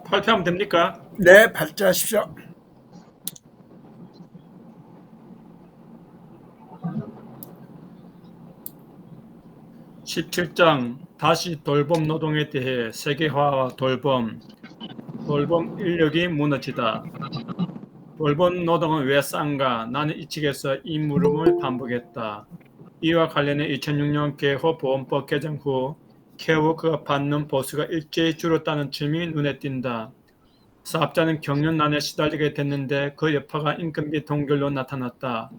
발표하면 됩니까? 네, 발제하십시오. (17장) 다시 돌봄 노동에 대해 세계화와 돌봄 인력이 무너지다. 돌봄 노동은 왜 싼가? 나는 이 책에서 이 물음을 반복했다. 이와 관련해 2006년 개호보험법 개정 후 케어워크가 받는 보수가 일제히 줄었다는 점이 눈에 띈다. 사업자는 경영난에 시달리게 됐는데 그 여파가 임금비 동결로 나타났다.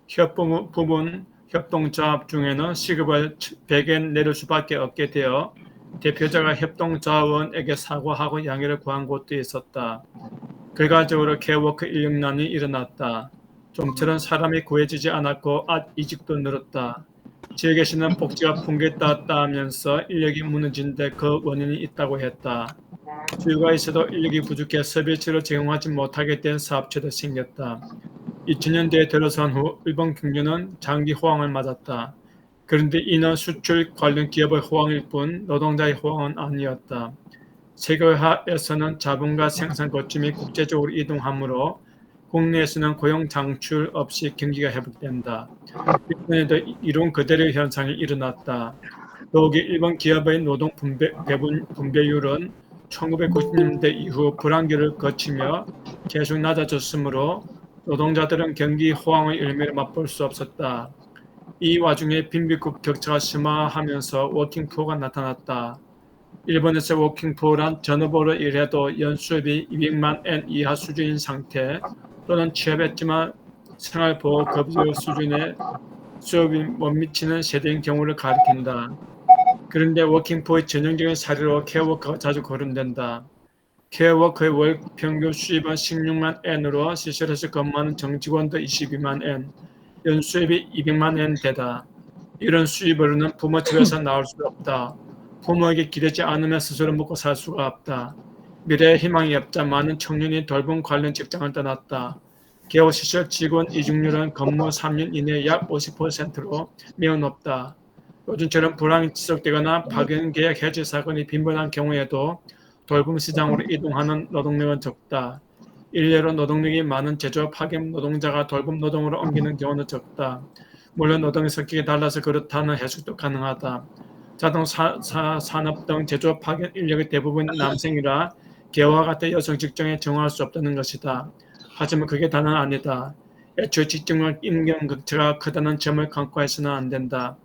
협부분 협동조합 중에는 시급을 100엔 내릴 수밖에 없게 되어 대표자가 협동조합원에게 사과하고 양해를 구한 곳도 있었다. 결과적으로 케어워크 인력난이 일어났다. 좀처럼 사람이 구해지지 않았고 이직도 늘었다. 지역에서는 복지가 붕괴됐다 하면서 인력이 무너진 데 그 원인이 있다고 했다. 수요가 있어도 인력이 부족해 서비스를 제공하지 못하게 된 사업체도 생겼다. 2000년대에 들어선 후 일본 경제는 장기 호황을 맞았다. 그런데 이는 수출 관련 기업의 호황일 뿐 노동자의 호황은 아니었다. 세계화에서는 자본과 생산 거점이 국제적으로 이동하므로 국내에서는 고용 창출 없이 경기가 회복된다. 일본에도 이런 그대로의 현상이 일어났다. 더욱이 일본 기업의 노동 분배율은 1990년대 이후 불안기를 거치며 계속 낮아졌으므로 노동자들은 경기 호황의 열매를 맛볼 수 없었다. 이 와중에 빈부급 격차가 심화하면서 워킹푸어가 나타났다. 일본에서 워킹푸어란 전업으로 일해도 연수입이 200만 엔 이하 수준인 상태 또는 취업했지만 생활보호급여 수준의 수입이 못 미치는 세대인 경우를 가리킨다. 그런데 워킹푸어의 전형적인 사례로 케어워커가 자주 거론된다. 케어워커의 월 평균 수입은 16만 엔으로 시설에서 근무하는 정직원도 22만 엔, 연수입이 200만 엔 되다. 이런 수입으로는 부모 집에서 나올 수 없다. 부모에게 기대지 않으면 스스로 먹고 살 수가 없다. 미래의 희망이 없자 많은 청년이 돌봄 관련 직장을 떠났다. 개호시설 직원 이직률은 근무 3년 이내 약 50%로 매우 높다. 요즘처럼 불황이 지속되거나 파견 계약 해지 사건이 빈번한 경우에도 돌봄 시장으로 이동하는 노동력은 적다. 일례로 노동력이 많은 제조업 파견 노동자가 돌봄 노동으로 옮기는 경우는 적다. 물론 노동의 성격이 달라서 그렇다는 해석도 가능하다. 자동차 산업 등 제조업 파견 인력의 대부분 남성이라 개와 같은 여성 직종에 정할 수 없다는 것이다. 하지만 그게 다는 아니다. 애초에 직종과 임금 격차가 크다는 점을 간과해서는 안 된다.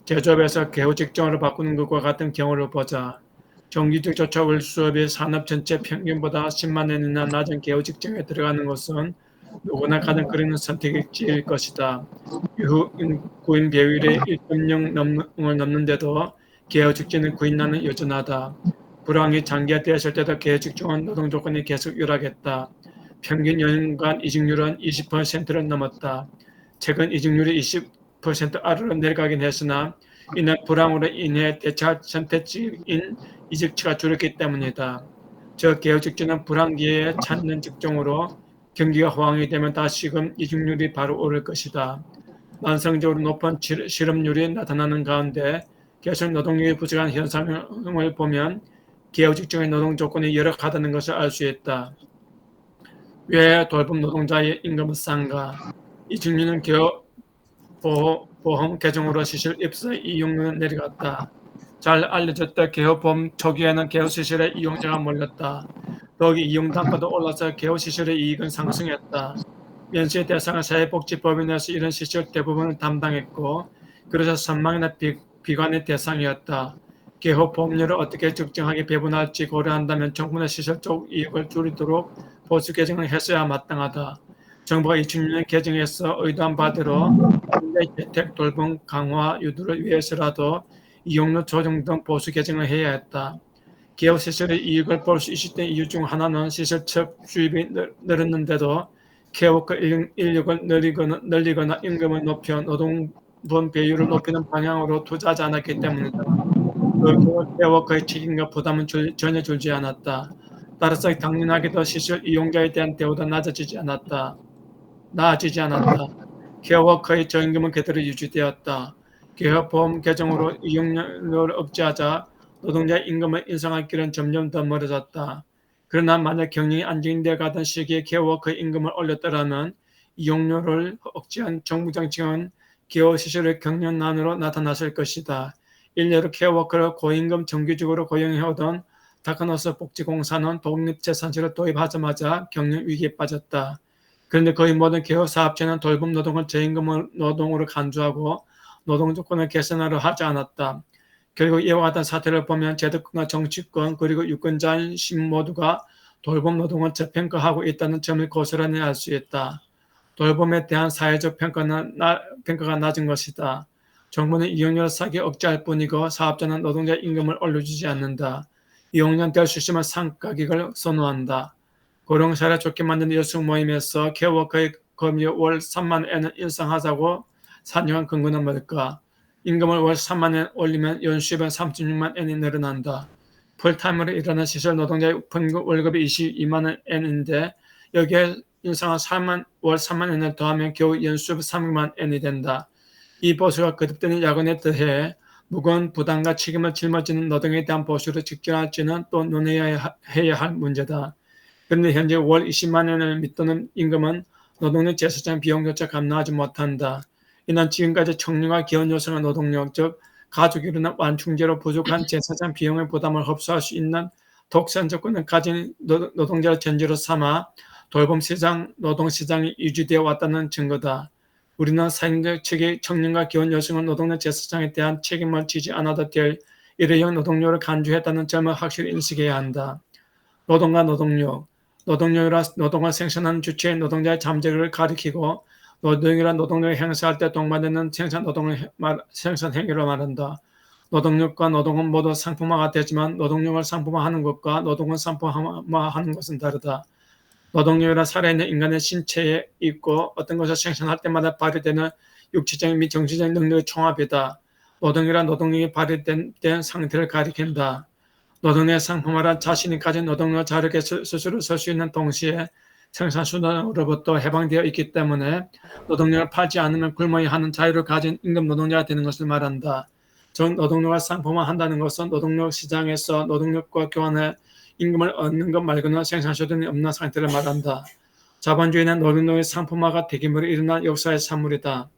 제조업에서 개호 직종으로 바꾸는 것과 같은 경우를 보자. 정규직 조차월 수업이 산업 전체 평균보다 10만 원이나 낮은 개호 직종에 들어가는 것은 누구나 가장 그리는 선택지일 것이다. 이후 구인 배율이 1.0을 넘는데도 개호 직종의 구인난은 여전하다. 불황이 장기화되었을 때도 개호 직종은 노동 조건이 계속 열악했다. 평균 연간 이직률은 20%를 넘었다. 최근 이직률이 20% 아래로 내려가긴 했으나 이는 불황으로 인해 대체할 선택지인 이직처가 줄었기 때문이다. 저 개혁 직전은 불황기에 찾는 직종으로 경기가 호황이 되면 다시금 이직률이 바로 오를 것이다. 만성적으로 높은 실업률이 나타나는 가운데 계속 노동력이 부족한 현상을 보면 개혁 직종의 노동 조건이 열악하다는 것을 알 수 있다. 왜 돌봄 노동자의 임금은 싼가? 이직률은 개혁 보험 개정으로 시설 입사 이용료는 내려갔다. 잘 알려졌다. 개호보험 초기에는 개호시설의 이용자가 몰렸다. 더욱이 이용 단가도 올라서 개호시설의 이익은 상승했다. 면세 대상을 사회복지법인에서 이런 시설 대부분을 담당했고 그래서 선망이나 비관의 대상이었다. 개호보험료를 어떻게 적정하게 배분할지 고려한다면 정부나 시설 쪽 이익을 줄이도록 보수 개정을 했어야 마땅하다. 정부가 2006년 개정해서 의도한 바대로 재택 돌봄 강화 유도를 위해서라도 이용료 조정 등 보수 개정을 해야 했다. 기업 시설의 이익을 볼 수 있었던 이유 중 하나는 시설 측 수입이 늘었는데도 케어워커 인력을 늘리거나 임금을 높여 노동분 배율을 높이는 방향으로 투자하지 않았기 때문이다. 케어워커의 책임과 부담은 전혀 줄지 않았다. 따라서 당연하게도 시설 이용자에 대한 대우도 나아지지 않았다. 케어워커의 저임금은 그대로 유지되었다. 개업보험 개정으로 이용료를 억제하자 노동자의 임금을 인상할 길은 점점 더 멀어졌다. 그러나 만약 경영이 안정돼 가던 시기에 케어워커의 임금을 올렸더라면 이용료를 억제한 정부 정책은 기업 시설의 경련난으로 나타났을 것이다. 일례로 케어워커를 고임금 정규직으로 고용해오던 다카노스 복지공사는 독립재산제를 도입하자마자 경영 위기에 빠졌다. 그런데 거의 모든 개업 사업체는 돌봄 노동을 저임금 노동으로 간주하고 노동 조건을 개선하려 하지 않았다. 결국 이와 같은 사태를 보면 제도권과 정치권 그리고 유권자인 시민 모두가 돌봄 노동을 저평가하고 있다는 점을 고스란히 알 수 있다. 돌봄에 대한 사회적 평가가 낮은 것이다. 정부는 이용료를 싸게 억제할 뿐이고 사업자는 노동자 임금을 올려주지 않는다. 이용료 될 수 있으면 상가격을 선호한다. 고령사를 좋게 만드는 여성 모임에서 케어워커의 급여 월 3만 엔을 인상하자고 산정한 근거는 뭘까? 임금을 월 3만 엔 올리면 연수입은 36만 엔이 늘어난다. 풀타임으로 일하는 시설 노동자의 평균 월급이 22만 엔인데 여기에 인상한 월 3만 엔을 더하면 겨우 연수입 300만 엔이 된다. 이 보수가 거듭되는 야근에 더해 무거운 부담과 책임을 짊어지는 노동에 대한 보수를 직결할지는 또 논의해야 할 문제다. 그런데 현재 월 20만 원을 밑도는 임금은 노동력 재사장 비용조차 감당하지 못한다. 이는 지금까지 청년과 기혼 여성의 노동력, 즉 가족이 일어난 완충제로 부족한 재사장 비용의 부담을 흡수할 수 있는 독선 조건을 가진 노동자를 전제로 삼아 돌봄 시장, 노동 시장이 유지되어 왔다는 증거다. 우리는 사회적 측이 청년과 기혼 여성의 노동력 재사장에 대한 책임을 지지 않아도 될 일회용 노동력을 간주했다는 점을 확실히 인식해야 한다. 노동과 노동력, 노동력이란 노동을 생산하는 주체의 노동자의 잠재력을 가리키고 노동이란 노동력을 행사할 때 동반되는 생산 행위로 말한다. 노동력과 노동은 모두 상품화가 되지만 노동력을 상품화하는 것과 노동을 상품화하는 것은 다르다. 노동력이란 살아있는 인간의 신체에 있고 어떤 것을 생산할 때마다 발휘되는 육체적인 및 정신적인 능력의 총합이다. 노동이란 노동력이 발휘된 상태를 가리킨다. 노동력의 상품화란 자신이 가진 노동력을 자력에 스스로 설 수 있는 동시에 생산수단으로부터 해방되어 있기 때문에 노동력을 팔지 않으면 굶어야 하는 자유를 가진 임금 노동자가 되는 것을 말한다. 즉 노동력을 상품화한다는 것은 노동력 시장에서 노동력과 교환해 임금을 얻는 것 말고는 생산수단이 없는 상태를 말한다. 자본주의는 노동력의 상품화가 대규모로 일어난 역사의 산물이다.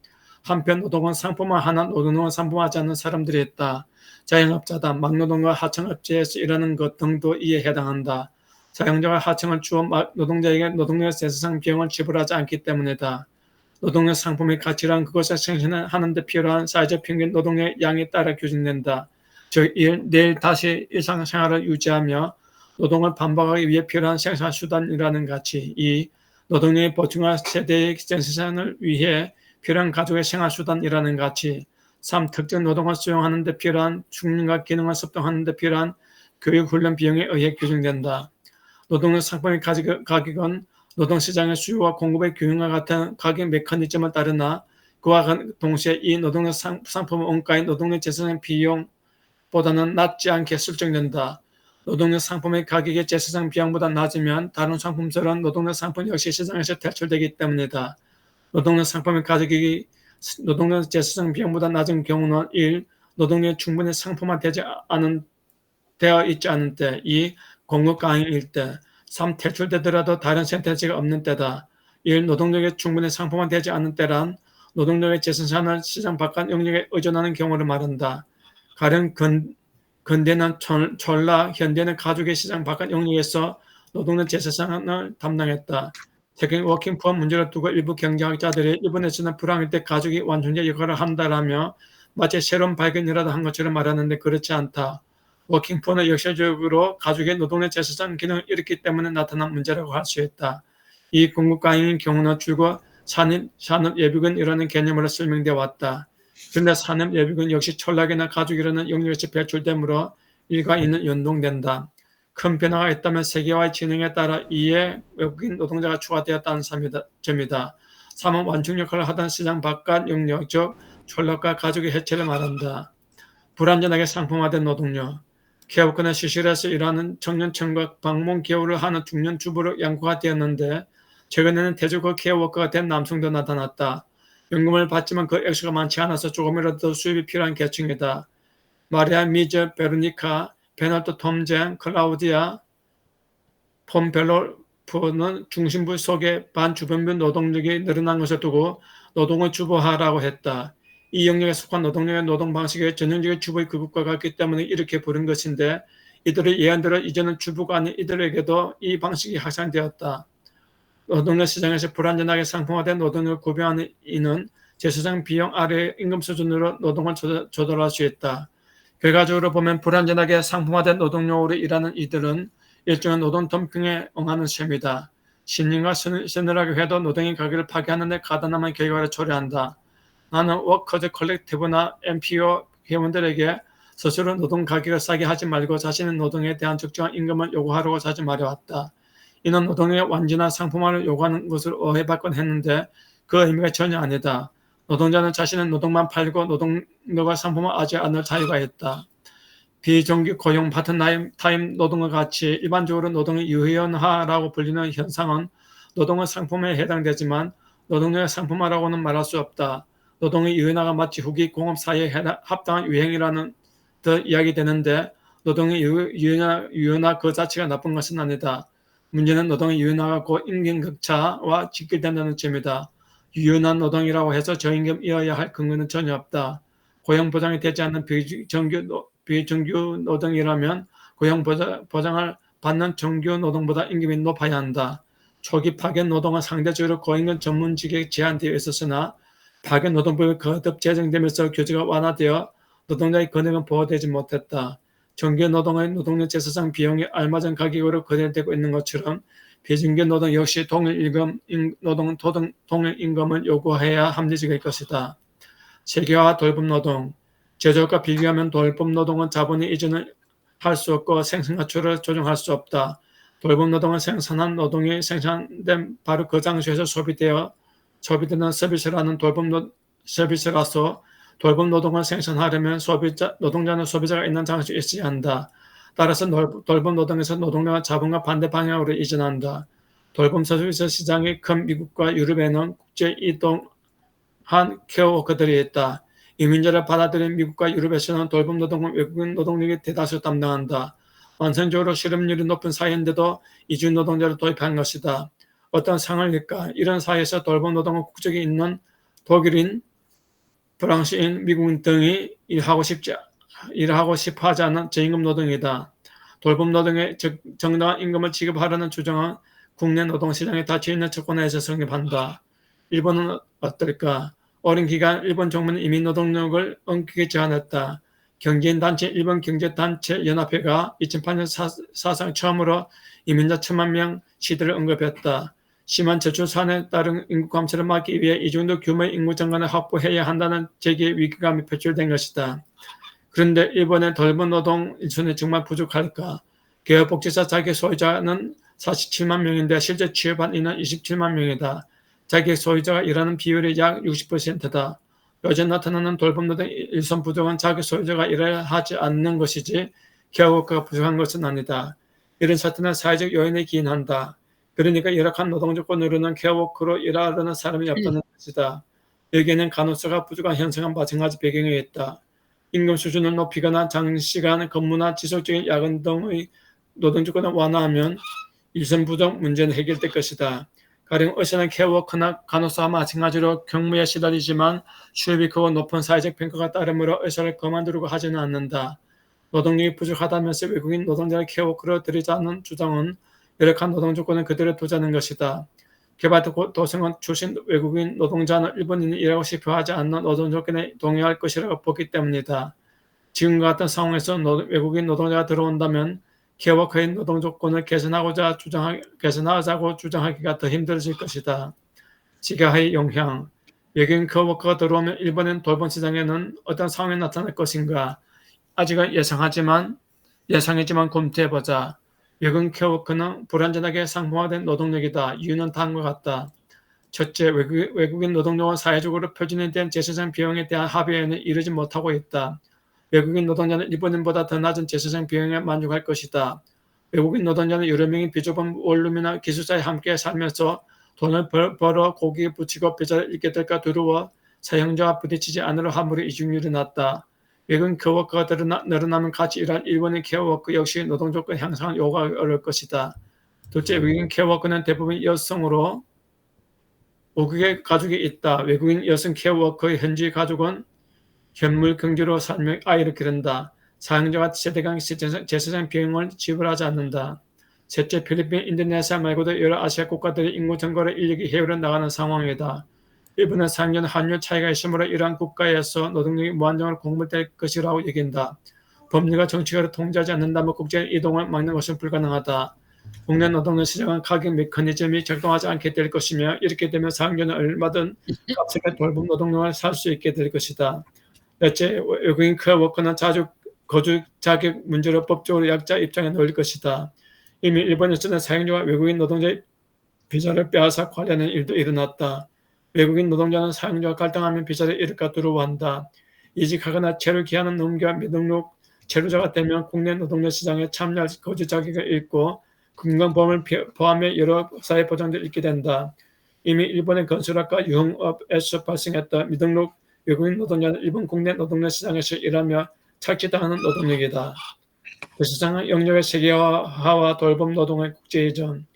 한편 노동은 상품화하나 노동은 상품화하지 않는 사람들이 있다. 자영업자다, 막노동과 하청업체에서 일하는 것 등도 이에 해당한다. 사용자가 하청을 주어 노동자에게 노동력 재사상 비용을 지불하지 않기 때문이다. 노동력 상품의 가치란 그것을 생산하는 데 필요한 사회적 평균 노동력 양에 따라 규정된다. 즉 내일 다시 일상생활을 유지하며 노동을 반복하기 위해 필요한 생산수단이라는 가치. 2. 노동력의 보충과 세대의 생산을 위해 필요한 가족의 생활수단이라는 가치. 3. 특정 노동을 수용하는 데 필요한 숙련과 기능을 습득하는 데 필요한 교육훈련 비용에 의해 규정된다. 노동력 상품의 가격은 노동시장의 수요와 공급의 균형과 같은 가격 메커니즘을 따르나 그와 동시에 이 노동력 상품의 원가인 노동력 재사상 비용보다는 낮지 않게 설정된다. 노동력 상품의 가격이 재사상 비용보다 낮으면 다른 상품들은 노동력 상품 역시 시장에서 퇴출되기 때문이다. 노동력 상품의 가격이 노동력 재사상 비용보다 낮은 경우는 1. 노동력이 충분히 상품화되어 있지 않은 때 2. 공급 강행일 때 3. 퇴출되더라도 다른 선택지가 없는 때다. 1. 노동력이 충분히 상품화되지 않은 때란 노동력의 재생산을 시장 바깥 영역에 의존하는 경우를 말한다. 가령 근대는 전라, 현대는 가죽의 시장 바깥 영역에서 노동력 재생산을 담당했다. 특히 워킹푸어 문제를 두고 일부 경제학자들이 일본에서는 불황일 때 가죽이 완충제 역할을 한다라며 마치 새로운 발견이라도 한 것처럼 말하는데 그렇지 않다. 워킹푸어는 역사적으로 가죽의 노동력 재생산 기능을 잃었기 때문에 나타난 문제라고 할 수 있다. 이 공급 강행의 경우는 주로 산업 예비군이라는 개념으로 설명되어 왔다. 그런데 산업 예비군 역시 철락이나 가죽이라는 영역에서 배출되므로 일과 이는 연동된다. 큰 변화가 있다면 세계화의 진행에 따라 이에 외국인 노동자가 추가되었다는 점이다. 3은 완충 역할을 하던 시장 바깥 영역, 즉 철락과 가죽의 해체를 말한다. 불안전하게 상품화된 노동력. 케어워크는 시설에서 일하는 청년층과 방문 케어를 하는 중년 주부로 양극화 되었는데 최근에는 대졸급 케어워커가 된 남성도 나타났다. 연금을 받지만 그 액수가 많지 않아서 조금이라도 더 수입이 필요한 계층이다. 마리아 미즈, 베로니카, 베널토 톰젠, 클라우디아 폼벨로프는 중심부 속에 반주변부 노동력이 늘어난 것을 두고 노동의 주부화라고 했다. 이 영역에 속한 노동력의 노동 방식에 전형적인 주부의 급급과 같기 때문에 이렇게 부른 것인데 이들의 예언대로 이제는 주부가 아닌 이들에게도 이 방식이 확산되었다. 노동력 시장에서 불안전하게 상품화된 노동력을 구비하는 이는 제사장 비용 아래 임금 수준으로 노동을 조절할 수 있다. 결과적으로 보면 불안전하게 상품화된 노동력으로 일하는 이들은 일종의 노동 덤핑에 응하는 셈이다. 신인과 서늘하게 해도 노동의 가격을 파괴하는 데 가다남은 결과를 초래한다. 나는 워커즈 컬렉티브나 NPO 회원들에게 스스로 노동 가격을 싸게 하지 말고 자신의 노동에 대한 적정한 임금을 요구하라고 자주 말해왔다. 이는 노동의 완전한 상품화를 요구하는 것을 오해받곤 했는데 그 의미가 전혀 아니다. 노동자는 자신의 노동만 팔고 노동력을 상품화하지 않을 자유가 있다. 비정규 고용 파트타임 노동과 같이 일반적으로 노동의 유연화라고 불리는 현상은 노동의 상품에 해당되지만 노동력의 상품화라고는 말할 수 없다. 노동의 유연화가 마치 후기 공업사회에 합당한 유행이라는 듯 이야기되는데 노동의 유연화 그 자체가 나쁜 것은 아니다. 문제는 노동의 유연화가 곧 임금격차와 직결된다는 점이다. 유연한 노동이라고 해서 저임금이어야 할 근거는 전혀 없다. 고용보장이 되지 않는 비정규 노동이라면 고용보장을 받는 정규 노동보다 임금이 높아야 한다. 초기 파견 노동은 상대적으로 고임금 전문직에 제한되어 있었으나 파견 노동법이 거듭 제정되면서 규제가 완화되어 노동자의 권익은 보호되지 못했다. 정규 노동의 노동력 재사상 비용이 알맞은 가격으로 거래되고 있는 것처럼 비정규 노동 역시 동일 임금을 요구해야 합리적일 것이다. 세계화 돌봄 노동. 제조업과 비교하면 돌봄 노동은 자본의 이전을 할 수 없고 생산 가치를 조정할 수 없다. 돌봄 노동은 생산한 노동이 생산된 바로 그 장소에서 소비되는 서비스라서 돌봄 노동을 생산하려면 노동자는 소비자가 있는 장소에 있어야 한다. 따라서 돌봄 노동에서 노동력은 자본과 반대 방향으로 이전한다. 돌봄 서비스 시장이 큰 미국과 유럽에는 국제 이동한 케어워커들이 있다. 이민자를 받아들인 미국과 유럽에서는 돌봄 노동은 외국인 노동력이 대다수 담당한다. 완성적으로 실업률이 높은 사회인데도 이주 노동자를 도입한 것이다. 어떤 상황일까? 이런 사회에서 돌봄 노동은 국적이 있는 독일인, 프랑스인, 미국인 등이 일하고 싶어 하지 않는 저임금 노동이다. 돌봄 노동에 정당한 임금을 지급하라는 주장은 국내 노동시장에 닫혀있는 조건에서 성립한다. 일본은 어떨까? 오랜 기간 일본 정부는 이민 노동력을 엄격히 제한했다. 경제인 단체 일본경제단체 연합회가 2008년 사상 처음으로 이민자 1,000만 명 시대를 언급했다. 심한 저출산에 따른 인구 감소를 막기 위해 이 정도 규모의 인구 증가를 확보해야 한다는 제기의 위기감이 표출된 것이다. 그런데 일본의 돌봄 노동 일손이 정말 부족할까? 개업복지사 자기 소유자는 47만 명인데 실제 취업한 이는 27만 명이다. 자기 소유자가 일하는 비율이 약 60%다. 요즘 나타나는 돌봄 노동 일손 부족은 자기 소유자가 일을 하지 않는 것이지 케어워커가 부족한 것은 아니다. 이런 사태는 사회적 요인에 기인한다. 그러니까 열악한 노동 조건으로는 케어워커로 일하려는 사람이 없다는 것이다. 여기에는 간호사가 부족한 현상과 마찬가지 배경이 있다. 임금 수준을 높이거나 장시간 근무나 지속적인 야근 등의 노동 조건을 완화하면 일선 부족 문제는 해결될 것이다. 가령 의사는 케어워커나 간호사와 마찬가지로 경무에 시달리지만 수입이 크고 높은 사회적 평가가 따르므로 의사를 그만두려고 하지는 않는다. 노동력이 부족하다면서 외국인 노동자를 케어워커로 들이자는 주장은 열악한 노동 조건을 그대로 두자는 것이다. 개발도상국 출신 외국인 노동자는 일본인이 일하고 싶어 하지 않는 노동 조건에 동의할 것이라고 보기 때문이다. 지금과 같은 상황에서 외국인 노동자가 들어온다면 케어워커의 노동 조건을 개선하자고 주장하기가 더 힘들어질 것이다. 지가의 영향. 외국인 케어워커가 들어오면 일본의 돌봄 시장에는 어떤 상황이 나타날 것인가? 아직은 예상이지만 검토해보자. 외국인 케어워커는 불완전하게 상품화된 노동력이다. 이유는 다음과 같다. 첫째, 외국인 노동력은 사회적으로 표준이 된 제사장 비용에 대한 합의에는 이르지 못하고 있다. 외국인 노동자는 일본인보다 더 낮은 재소생 비용에 만족할 것이다. 외국인 노동자는 여러 명이 비좁은 원룸이나 기숙사에 함께 살면서 돈을 벌어 고기에 붙이고 벼슬을 잃게 될까 두려워 사용자와 부딪히지 않으려 함으로 이중률이 낮다. 외국인 케어워커가 늘어나면 같이 일할 일본인 케어워커 역시 노동 조건 향상을 요구하기 어려울 것이다. 둘째, 외국인 케어워커는 대부분 여성으로 5개의 가족이 있다. 외국인 여성 케어워커의 현지 가족은 현물 경제로 살며 아이를 기른다. 사용자가 세대간 재소생 비용을 지불하지 않는다. 셋째, 필리핀, 인도네시아 말고도 여러 아시아 국가들의 인구 증가로 인력이 해외로 나가는 상황이다. 일본은 상년 환율 차이가 있으므로 이러한 국가에서 노동력이 무한정으로 공급될 것이라고 여긴다. 법률과 정치가 통제하지 않는다면 국제 이동을 막는 것은 불가능하다. 국내 노동력 시장은 가격 메커니즘이 작동하지 않게 될 것이며 이렇게 되면 사용자는 얼마든 값을 돌봄 노동력을 살 수 있게 될 것이다. 넷째, 외국인 케어워커는 자주 거주 자격 문제로 법적으로 약자 입장에 놓일 것이다. 이미 일본에서는 사용자와 외국인 노동자의 비자를 빼앗아 관리하는 일도 일어났다. 외국인 노동자는 사용자와 갈등하면 비자를 잃을까 두려워한다. 이직하거나 체류 기한을 넘겨 미등록 체류자가 되면 국내 노동력 시장에 참여할 거주 자격을 잃고 건강보험을 포함해 여러 사회보장을 잃게 된다. 이미 일본의 건설업과 유흥업에서 발생했던 미등록 외국인 노동자는 일본 국내 노동력 시장에서 일하며 착취당하는 노동력이다. 그 시장은 영역의 세계화와 돌봄 노동의 국제이전,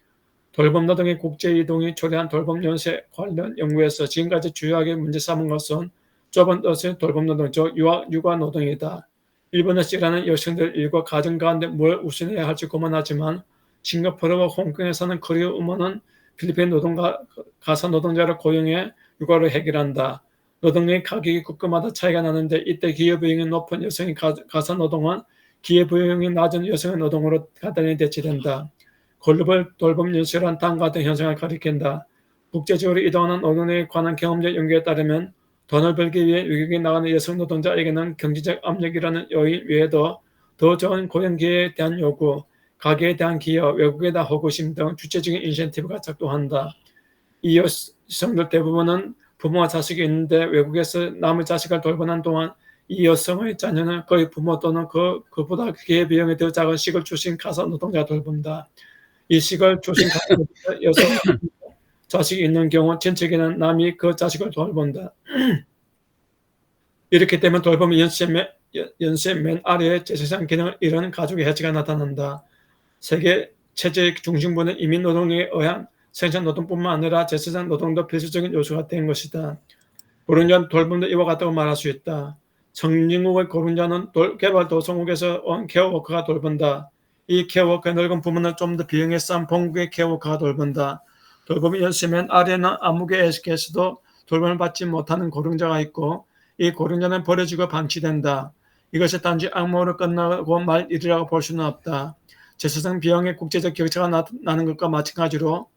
돌봄 노동의 국제이동이 초래한 돌봄 연쇄 관련 연구에서 지금까지 주요하게 문제 삼은 것은 좁은 뜻의 돌봄 노동, 즉 육아 노동이다. 일본에서 일하는 여성들 일과 가정 가운데 뭘 우선해야 할지 고민하지만 싱가포르와 홍콩에 사는 커리어 우먼은 필리핀 가사 노동자를 고용해 육아를 해결한다. 노동력의 가격이 국가마다 차이가 나는데 이때 기여비용이 높은 여성의 가사 노동은 기여비용이 낮은 여성의 노동으로 간단히 대체된다. 글로벌 돌봄 연수란 다음과 같은 현상을 가리킨다. 국제적으로 이동하는 노동력에 관한 경험적 연구에 따르면 돈을 벌기 위해 외국에 나가는 여성 노동자에게는 경제적 압력이라는 요인 외에도 더 좋은 고용 기회에 대한 요구, 가계에 대한 기여, 외국에 대한 호기심 등 주체적인 인센티브가 작동한다. 이 여성들 대부분은 부모와 자식이 있는데 외국에서 남의 자식을 돌보는 동안 이 여성의 자녀는 거의 부모 또는 그보다 기회비용이 더 작은 시골 출신 가사 노동자가 돌본다. 이 시골 출신 가사 노동자 여성 자식이 있는 경우 친척이나 남이 그 자식을 돌본다. 이렇게 되면 돌봄의 연쇄 맨 아래에 재생산 기능을 잃은 가족의 해지가 나타난다. 세계 체제의 중심부는 이민 노동력에 의한 생산 노동뿐만 아니라 재생산 노동도 필수적인 요소가 된 것이다. 고른자는 돌봄도 이와 같다고 말할 수 있다. 선진국의 고른자는 개발도상국에서 온 케어워커가 돌본다. 이 케어워커의 넓은 부문을 좀 더 비용에 싼 본국의 케어워커가 돌본다. 돌봄이 연수면 아래는 아무개에서도 돌봄을 받지 못하는 고령자가 있고 이 고령자는 버려지고 방치된다. 이것이 단지 악몽으로 끝나고 말 일이라고 볼 수는 없다. 재소생 비용의 국제적 격차가 나는 것과 마찬가지로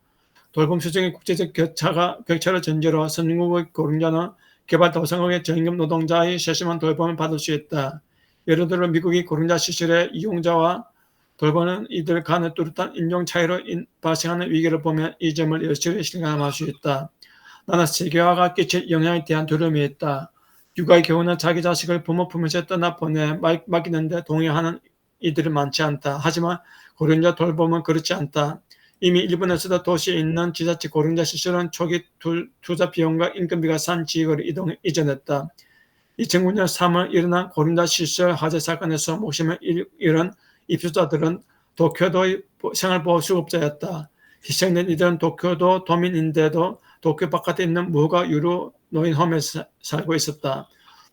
돌봄 수준의 국제적 격차를 전제로 선진국의 고령자는 개발도상국의 저임금 노동자의 세심한 돌봄을 받을 수 있다. 예를 들어 미국이 고령자 시설의 이용자와 돌보는 이들 간의 뚜렷한 인종 차이로 발생하는 위기를 보면 이 점을 여실히 실감할 수 있다. 나는 세계화가 끼칠 영향에 대한 두려움이 있다. 육아의 경우는 자기 자식을 부모 품에서 떠나보내 맡기는데 동의하는 이들이 많지 않다. 하지만 고령자 돌봄은 그렇지 않다. 이미 일본에서도 도시에 있는 지자체 고령자 시설은 초기 투자 비용과 인건비가 싼 지역으로 이전했다. 2009년 3월 일어난 고령자 시설 화재 사건에서 목숨을 잃은 입주자들은 도쿄도의 생활보호수급자였다. 희생된 이들은 도쿄도 도민인데도 도쿄 바깥에 있는 무허가 유로 노인홈에 살고 있었다.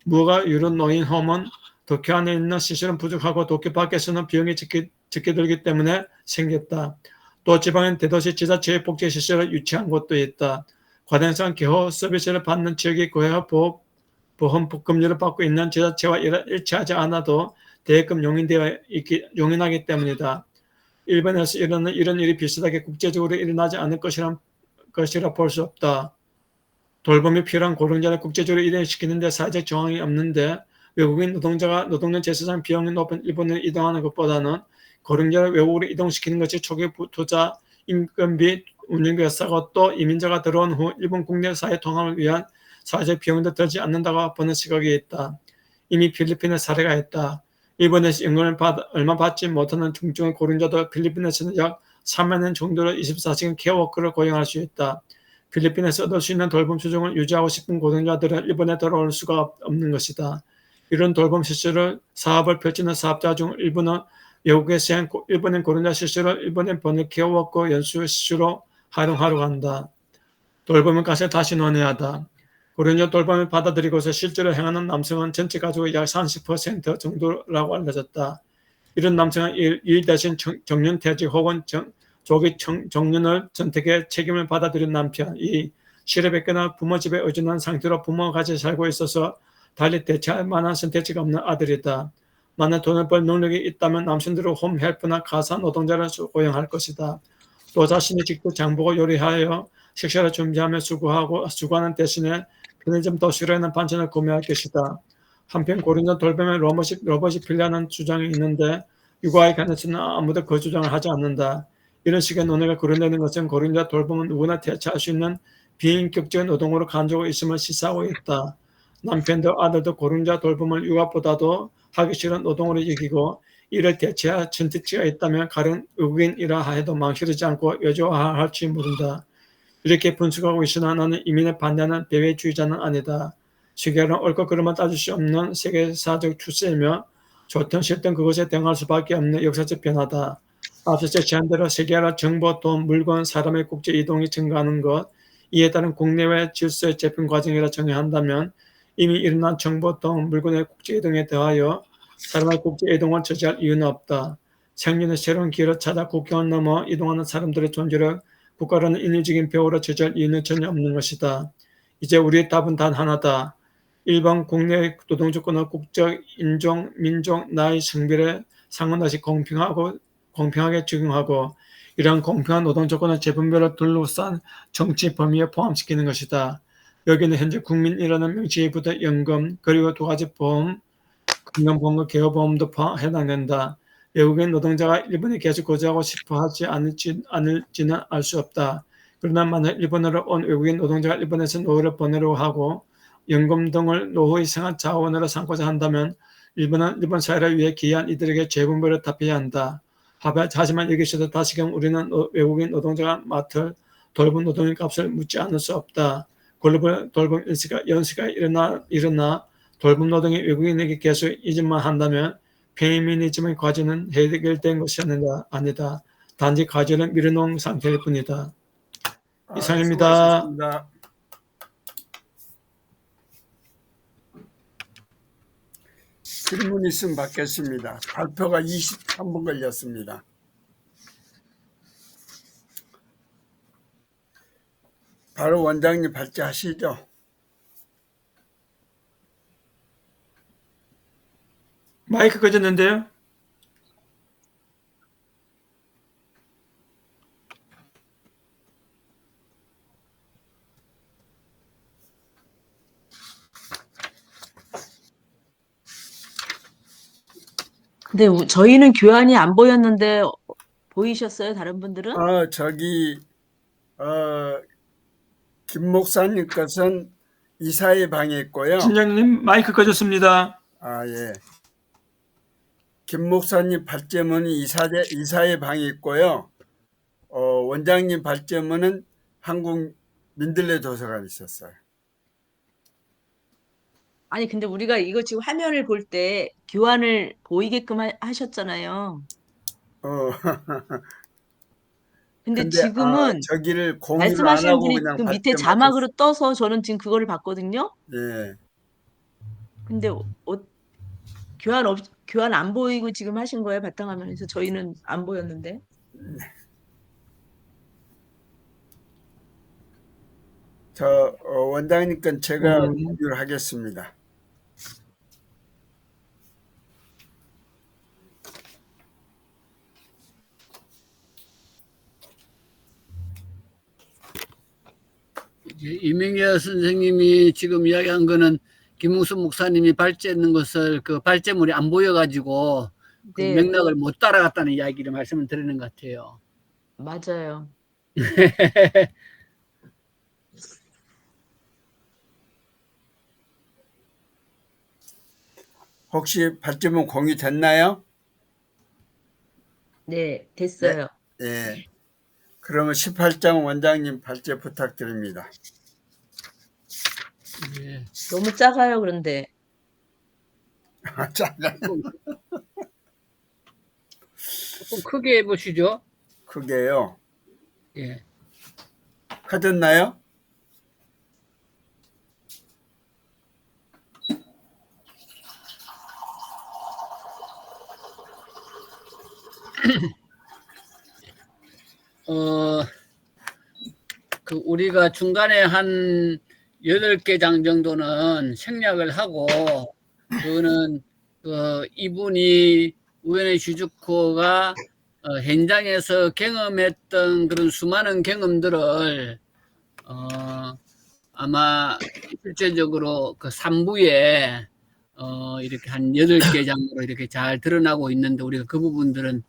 무허가 유로 노인홈은 도쿄 안에 있는 시설은 부족하고 도쿄 밖에서는 비용이 적게 들기 때문에 생겼다. 또 지방엔 대도시 지자체의 복지시설을 유치한 곳도 있다. 과대성 개호 서비스를 받는 지역이 고해와 보험금리를 받고 있는 지자체와 일치하지 않아도 대여금 용인하기 때문이다. 일본에서 일어나는 이런 일이 비슷하게 국제적으로 일어나지 않을 것이라 볼 수 없다. 돌봄이 필요한 고령자를 국제적으로 일행시키는 데 사회적 정황이 없는데 외국인 노동자가 노동력 재생산 비용이 높은 일본에 이동하는 것보다는 고령자를 외국으로 이동시키는 것이 초기 투자, 인건비, 운영비가 싸고 또 이민자가 들어온 후 일본 국내 사회 통합을 위한 사회적 비용도 들지 않는다고 보는 시각이 있다. 이미 필리핀에 사례가 있다. 일본에서 연금을 얼마 받지 못하는 중증의 고령자도 필리핀에서는 약 3만 년 정도로 24시간 케어워커를 고용할 수 있다. 필리핀에서 얻을 수 있는 돌봄 수준을 유지하고 싶은 고령자들은 일본에 돌아올 수가 없는 것이다. 이런 돌봄 시설을 사업을 펼치는 사업자 중 일부는 외국에 세한 일본인 고령자 시설을 일본인 번역 케어워커 연수 시설로 활용하려고 한다. 돌봄의 값을 다시 논의하다. 고령자 돌봄을 받아들이고서 실제로 행하는 남성은 전체 가족의 약 30% 정도라고 알려졌다. 이런 남성은 일 대신 정년퇴직 혹은 조기 정년을 선택해 책임을 받아들인 남편, 이 실업에 끊어 부모 집에 의존한 상태로 부모와 같이 살고 있어서 달리 대체할 만한 선택지가 없는 아들이다. 만약 돈을 벌 능력이 있다면 남성들은 홈헬프나 가사 노동자를 고용할 것이다. 또 자신이 직접 장보고 요리하여 식사를 준비하며 수고하는 대신에 편의점 도시락이나 반찬을 구매할 것이다. 한편 고령자 돌봄에 로봇이 필요하다는 주장이 있는데 육아에 관해서는 아무도 그 주장을 하지 않는다. 이런 식의 논의가 거론되는 것은 고령자 돌봄은 누구나 대체할 수 있는 비인격적인 노동으로 간주하고 있음을 시사하고 있다. 남편도 아들도 고령자 돌봄을 육아보다도 하기 싫은 노동으로 여기고 이를 대체할 선택지가 있다면 가령 외국인이라 해도 망설이지 않고 여조할지 모른다. 이렇게 분석하고 있으나 나는 이민에 반대하는 배회주의자는 아니다. 세계는 옳고 그름을 따질 수 없는 세계사적 추세이며 좋든 싫든 그것에 대응할 수밖에 없는 역사적 변화다. 앞서 제시한 대로 세계화 정보, 돈, 물건, 사람의 국제 이동이 증가하는 것, 이에 따른 국내외 질서의 재편 과정이라 정의한다면 이미 일어난 정보, 돈, 물건의 국제 이동에 더하여 사람의 국제 이동을 저지할 이유는 없다. 생리는 새로운 기회를 찾아 국경을 넘어 이동하는 사람들의 존재를 국가라는 인위적인 벽으로 저지할 이유는 전혀 없는 것이다. 이제 우리의 답은 단 하나다. 일반 국내 노동조건을 국적, 인종, 민족, 나이, 성별에 상관없이 공평하게 적용하고 이러한 공평한 노동조건을 재분별을 둘러싼 정치 범위에 포함시키는 것이다. 여기는 현재 국민이라는 명칭이 붙어 연금 그리고 두 가지 보험, 건강보험과 개업보험도 해당된다. 외국인 노동자가 일본에 계속 거주하고 싶어 하지 않을지는 알 수 없다. 그러나 만약 일본으로 온 외국인 노동자가 일본에서 노후를 보내려고 하고 연금 등을 노후의 생활 자원으로 삼고자 한다면 일본은 일본 사회를 위해 기여한 이들에게 재분배를 답해야 한다. 하지만 여기서도 다시금 우리는 외국인 노동자가 맡을 돌봄 노동의 값을 묻지 않을 수 없다. 글로벌 돌봄 연수가 일어나 돌봄 노동이 외국인에게 계속 이전만 한다면 페미니즘의 과제는 해결된 것이 아니다. 단지 과제를 밀어놓은 상태일 뿐이다. 이상입니다. 수고하셨습니다. 질문 있으면 받겠습니다. 발표가 23분 걸렸습니다. 바로 원장님 발제하시죠. 마이크 꺼졌는데요? 근데 저희는 교환이 안 보였는데 보이셨어요? 다른 분들은? 저기 김 목사님 것은 이사의 방에 있고요. 진장님 마이크 꺼졌습니다. 예. 김 목사님 발제문이 이사의 방에 있고요. 원장님 발제문은 한국 민들레 도서관에 있었어요. 아니, 근데 우리가 이거 지금 화면을 볼 때 교환을 보이게끔 하셨잖아요. 근데 근데 지금은 저기를 공유를 안 말씀하시는 하고 분이 그냥 그 밑에 발제 자막으로 맞췄어요. 떠서 저는 지금 그거를 봤거든요. 예. 근데 교환 안 보이고 지금 하신 거예요? 바탕화면에서 저희는 안 보였는데. 원장님 건 제가 공유를 하겠습니다. 이명재 선생님이 지금 이야기한 거는 김웅수 목사님이 발제했는 것을 그 발제물이 안 보여가지고 그 네, 맥락을 못 따라갔다는 이야기를 말씀을 드리는 것 같아요. 맞아요. 혹시 발제문 공유됐나요? 네, 됐어요. 예. 그러면 18장 원장님 발제 부탁드립니다. 예. 너무 작아요, 그런데. 잠깐 조금 크게 해보시죠. 크게요. 예. 커졌나요? 우리가 중간에 한 8개 장 정도는 생략을 하고, 그거는, 이분이 우에노 시즈코가 현장에서 경험했던 그런 수많은 경험들을, 아마 실제적으로 그 3부에, 이렇게 한 8개 장으로 이렇게 잘 드러나고 있는데, 우리가 그 부분들은,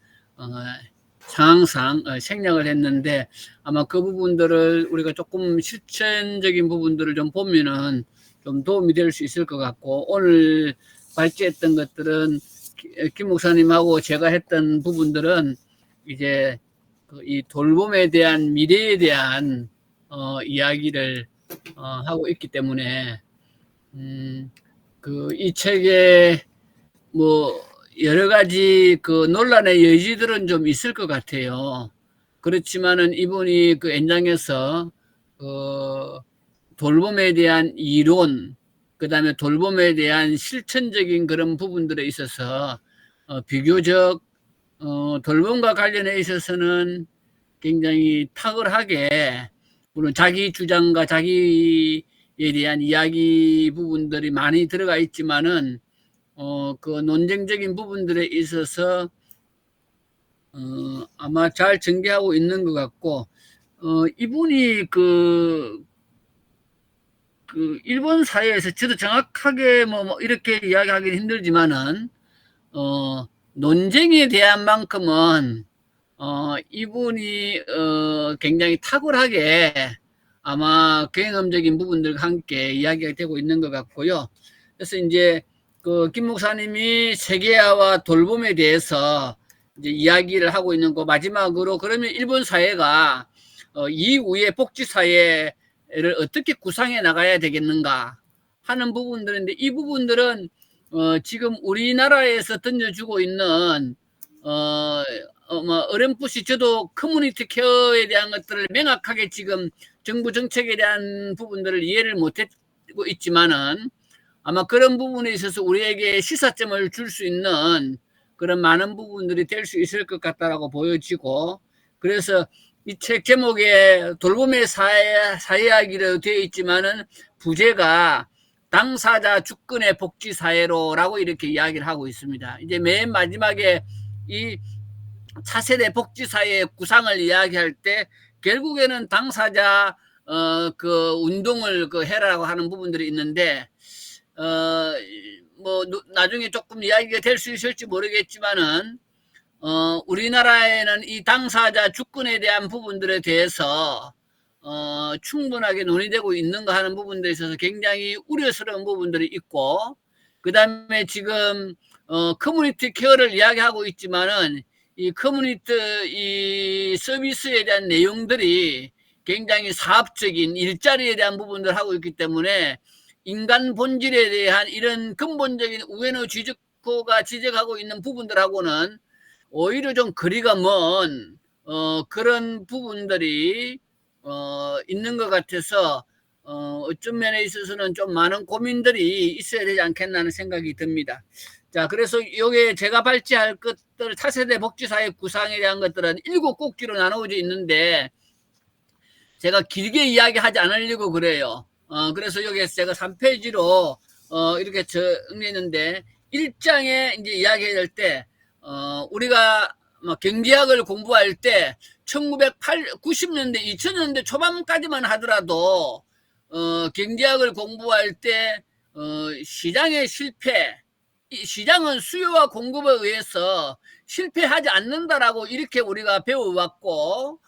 상황상 생략을 했는데, 아마 그 부분들을 우리가 조금 실천적인 부분들을 좀 보면은 좀 도움이 될 수 있을 것 같고, 오늘 발제했던 것들은 김 목사님하고 제가 했던 부분들은 이제 이 돌봄에 대한 미래에 대한 이야기를 하고 있기 때문에 이 책에 뭐 여러 가지 그 논란의 여지들은 좀 있을 것 같아요. 그렇지만은 이분이 그 연장에서 돌봄에 대한 이론, 그다음에 돌봄에 대한 실천적인 그런 부분들에 있어서 비교적 돌봄과 관련해 있어서는 굉장히 탁월하게, 물론 자기 주장과 자기에 대한 이야기 부분들이 많이 들어가 있지만은 그 논쟁적인 부분들에 있어서 아마 잘 전개하고 있는 것 같고, 이분이 일본 사회에서 저도 정확하게 뭐 이렇게 이야기하기는 힘들지만은 논쟁에 대한 만큼은 이분이 굉장히 탁월하게 아마 경험적인 부분들과 함께 이야기가 되고 있는 것 같고요. 그래서 이제 김 목사님이 세계화와 돌봄에 대해서 이제 이야기를 하고 있는 거, 마지막으로 그러면 일본 사회가 이후에 복지 사회를 어떻게 구상해 나가야 되겠는가 하는 부분들인데, 이 부분들은 지금 우리나라에서 던져주고 있는 어렴풋이 저도 커뮤니티 케어에 대한 것들을 명확하게 지금 정부 정책에 대한 부분들을 이해를 못하고 있지만은, 아마 그런 부분에 있어서 우리에게 시사점을 줄 수 있는 그런 많은 부분들이 될 수 있을 것 같다라고 보여지고, 그래서 이 책 제목에 돌봄의 사회이야기로 되어 있지만은 부제가 당사자 주권의 복지 사회로라고 이렇게 이야기를 하고 있습니다. 이제 맨 마지막에 이 차세대 복지 사회의 구상을 이야기할 때 결국에는 당사자 그 운동을 해라라고 하는 부분들이 있는데, 뭐 나중에 조금 이야기가 될 수 있을지 모르겠지만은 우리나라에는 이 당사자 주권에 대한 부분들에 대해서 충분하게 논의되고 있는가 하는 부분들에 있어서 굉장히 우려스러운 부분들이 있고, 그 다음에 지금 커뮤니티 케어를 이야기하고 있지만은 이 커뮤니티 이 서비스에 대한 내용들이 굉장히 사업적인 일자리에 대한 부분들을 하고 있기 때문에 인간 본질에 대한 이런 근본적인 우에노 시즈코가 지적하고 있는 부분들하고는 오히려 좀 거리가 먼 그런 부분들이 있는 것 같아서 어떤 면에 있어서는 좀 많은 고민들이 있어야 되지 않겠나 하는 생각이 듭니다. 자, 그래서 여기에 제가 발제할 것들, 차세대 복지사회 구상에 대한 것들은 7꼭지로 나누어져 있는데 제가 길게 이야기하지 않으려고 그래요. 그래서 여기에서 제가 3페이지로 이렇게 정리했는데, 1장에 이제 이야기할 때 우리가 경제학을 공부할 때 1990년대 2000년대 초반까지만 하더라도 경제학을 공부할 때 시장의 실패, 시장은 수요와 공급에 의해서 실패하지 않는다라고 이렇게 우리가 배워왔고,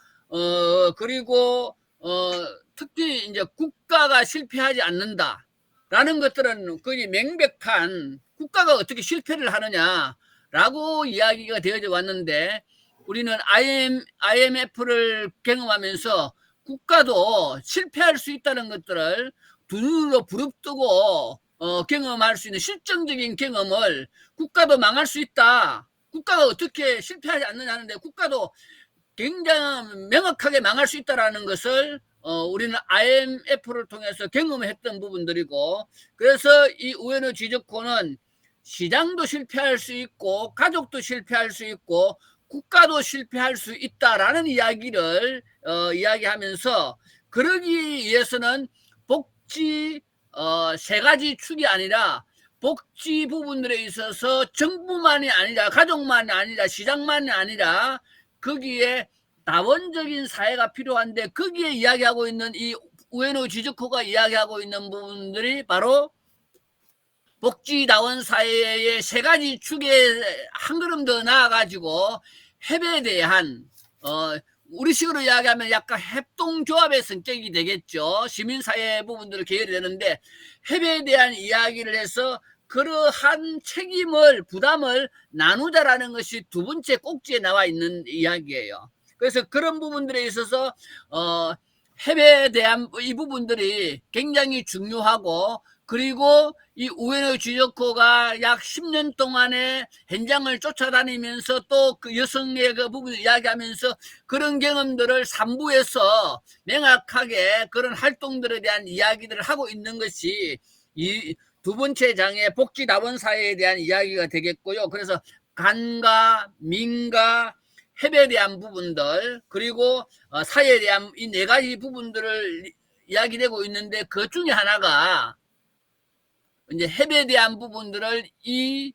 그리고 특히 이제 국가가 실패하지 않는다라는 것들은 거의 명백한 국가가 어떻게 실패를 하느냐라고 이야기가 되어져 왔는데 우리는 IMF를 경험하면서 국가도 실패할 수 있다는 것들을 두 눈으로 부릅뜨고 경험할 수 있는 실증적인 경험을 국가도 망할 수 있다. 국가가 어떻게 실패하지 않느냐 하는데 국가도 굉장히 명확하게 망할 수 있다는 것을 우리는 IMF를 통해서 경험했던 부분들이고 그래서 이 우에노 지즈코는 시장도 실패할 수 있고 가족도 실패할 수 있고 국가도 실패할 수 있다라는 이야기를 이야기하면서 그러기 위해서는 복지 세 가지 축이 아니라 복지 부분들에 있어서 정부만이 아니라 가족만이 아니라 시장만이 아니라 거기에 다원적인 사회가 필요한데 거기에 이야기하고 있는 이 우에노 지즈코가 이야기하고 있는 부분들이 바로 복지다원 사회의 세 가지 축에 한 걸음 더 나아가지고 협에 대한 우리식으로 이야기하면 약간 협동조합의 성격이 되겠죠. 시민사회 부분들을 계열이 되는데 협에 대한 이야기를 해서 그러한 책임을 부담을 나누자라는 것이 두 번째 꼭지에 나와 있는 이야기예요. 그래서 그런 부분들에 있어서 협에 대한 이 부분들이 굉장히 중요하고 그리고 이 우에노 지즈코가 약 10년 동안의 현장을 쫓아다니면서 또 그 여성의 그 부분을 이야기하면서 그런 경험들을 3부에서 명확하게 그런 활동들에 대한 이야기들을 하고 있는 것이 이 두 번째 장의 복지다원사회에 대한 이야기가 되겠고요. 그래서 간과 민과 협에 대한 부분들 그리고 사회에 대한 이 네 가지 부분들을 이야기되고 있는데 그 중에 하나가 이제 협에 대한 부분들을 이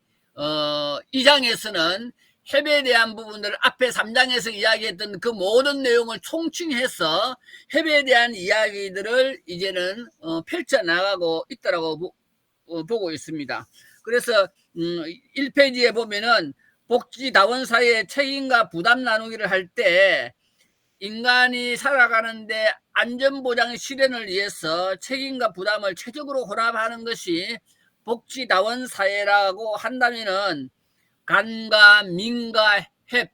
장에서는 협에 대한 부분들을 앞에 3장에서 이야기했던 그 모든 내용을 총칭해서 협에 대한 이야기들을 이제는 펼쳐나가고 있다고 보고 있습니다. 그래서 1페이지에 보면은 복지다원사회의 책임과 부담 나누기를 할 때 인간이 살아가는데 안전보장 실현을 위해서 책임과 부담을 최적으로 혼합하는 것이 복지다원사회라고 한다면은 간과 민과 협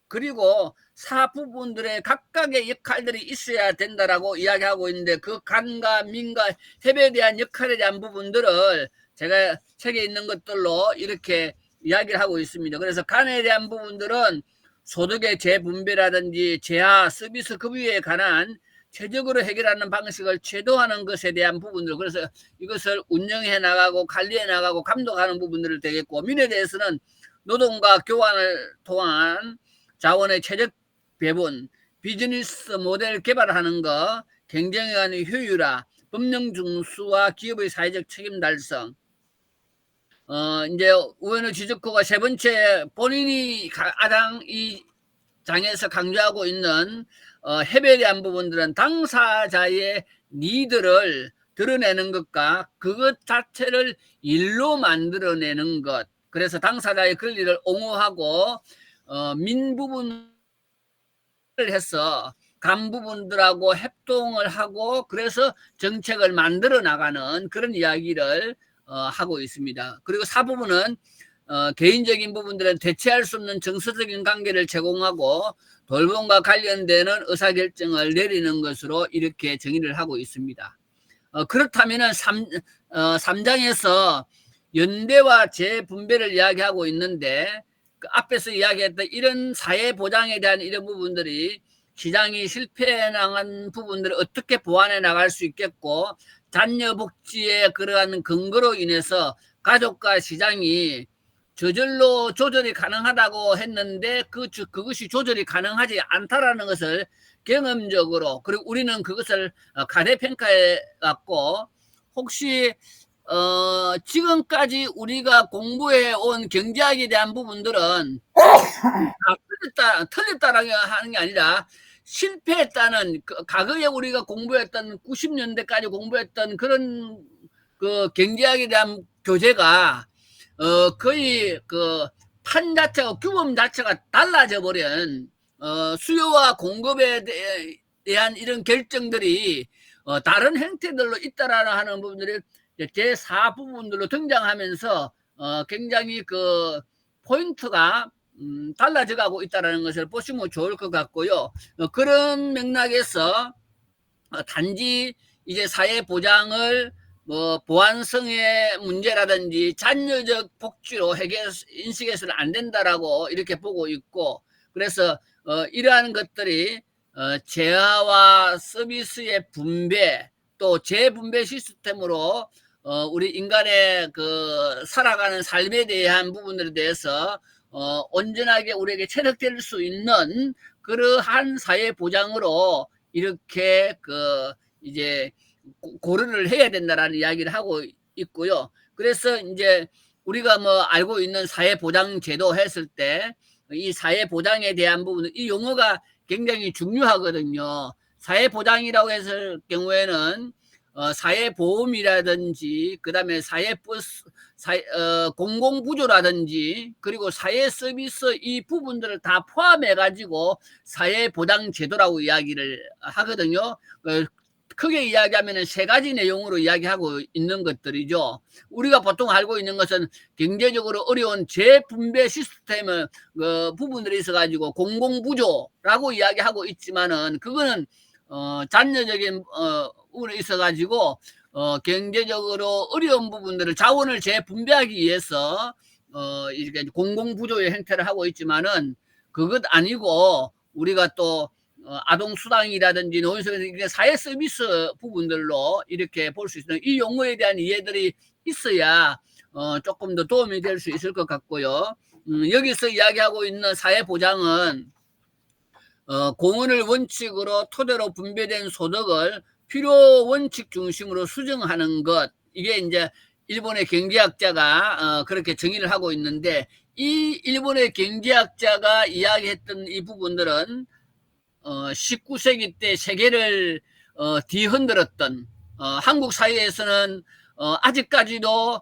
그리고 사 부분들의 각각의 역할들이 있어야 된다라고 이야기하고 있는데 그 간과 민과 협에 대한 역할에 대한 부분들을 제가 책에 있는 것들로 이렇게 이야기를 하고 있습니다. 그래서 간에 대한 부분들은 소득의 재분배라든지 재하, 서비스 급여에 관한 최적으로 해결하는 방식을 제도하는 것에 대한 부분들 그래서 이것을 운영해 나가고 관리해 나가고 감독하는 부분들을 되겠고 민에 대해서는 노동과 교환을 통한 자원의 최적 배분, 비즈니스 모델 개발하는 것, 경쟁에 관한 효율화, 법령 준수와 기업의 사회적 책임 달성. 이제 우에노 지즈코가 세 번째 본인이 가장 이 장에서 강조하고 있는 협에 대한 부분들은 당사자의 니드를 드러내는 것과 그것 자체를 일로 만들어내는 것. 그래서 당사자의 권리를 옹호하고 민 부분을 해서 간 부분들하고 협동을 하고 그래서 정책을 만들어 나가는 그런 이야기를 하고 있습니다. 그리고 사 부분은 개인적인 부분들은 대체할 수 없는 정서적인 관계를 제공하고 돌봄과 관련되는 의사결정을 내리는 것으로 이렇게 정의를 하고 있습니다. 그렇다면 3장에서 연대와 재분배를 이야기하고 있는데 그 앞에서 이야기했던 이런 사회보장에 대한 이런 부분들이 시장이 실패해 나간 부분들을 어떻게 보완해 나갈 수 있겠고 잔여 복지의 그러한 근거로 인해서 가족과 시장이 저절로 조절이 가능하다고 했는데 그것이 조절이 가능하지 않다라는 것을 경험적으로 그리고 우리는 그것을 가대평가해 왔고 혹시 지금까지 우리가 공부해 온 경제학에 대한 부분들은 틀렸다라는 하는 게 아니라 실패했다는 과거에 우리가 공부했던 90년대까지 공부했던 그런 그 경제학에 대한 교재가 거의 그 판 자체가 규범 자체가 달라져 버린 수요와 공급에 대한 이런 결정들이 다른 형태들로 있다라는 하는 부분들이 제4 부분들로 등장하면서 굉장히 그 포인트가 달라져 가고 있다는 것을 보시면 좋을 것 같고요. 그런 맥락에서 단지 이제 사회 보장을 뭐 보안성의 문제라든지 잔여적 복지로 인식해서는 안 된다라고 이렇게 보고 있고, 그래서 이러한 것들이 재화와 서비스의 분배 또 재분배 시스템으로 우리 인간의 그 살아가는 삶에 대한 부분들에 대해서 온전하게 우리에게 체득될 수 있는 그러한 사회 보장으로 이렇게 그 이제 고려를 해야 된다라는 이야기를 하고 있고요. 그래서 이제 우리가 뭐 알고 있는 사회 보장 제도 했을 때 이 사회 보장에 대한 부분, 이 용어가 굉장히 중요하거든요. 사회 보장이라고 했을 경우에는 사회보험이라든지 그다음에 사회버스, 공공부조라든지 그리고 사회서비스 이 부분들을 다 포함해가지고 사회보장제도라고 이야기를 하거든요. 크게 이야기하면 세 가지 내용으로 이야기하고 있는 것들이죠. 우리가 보통 알고 있는 것은 경제적으로 어려운 재분배 시스템의 부분들이 있어가지고 공공부조라고 이야기하고 있지만은 그거는 잔여적인 부분이 있어가지고 경제적으로 어려운 부분들을 자원을 재분배하기 위해서 이렇게 공공부조의 형태를 하고 있지만은 그것 아니고 우리가 또 아동수당이라든지 노인수당 사회 서비스 부분들로 이렇게 볼 수 있는 이 용어에 대한 이해들이 있어야 조금 더 도움이 될 수 있을 것 같고요. 여기서 이야기하고 있는 사회보장은 공헌을 원칙으로 토대로 분배된 소득을 필요 원칙 중심으로 수정하는 것, 이게 이제 일본의 경제학자가 그렇게 정의를 하고 있는데, 이 일본의 경제학자가 이야기했던 이 부분들은 19세기 때 세계를 뒤흔들었던 한국 사회에서는 아직까지도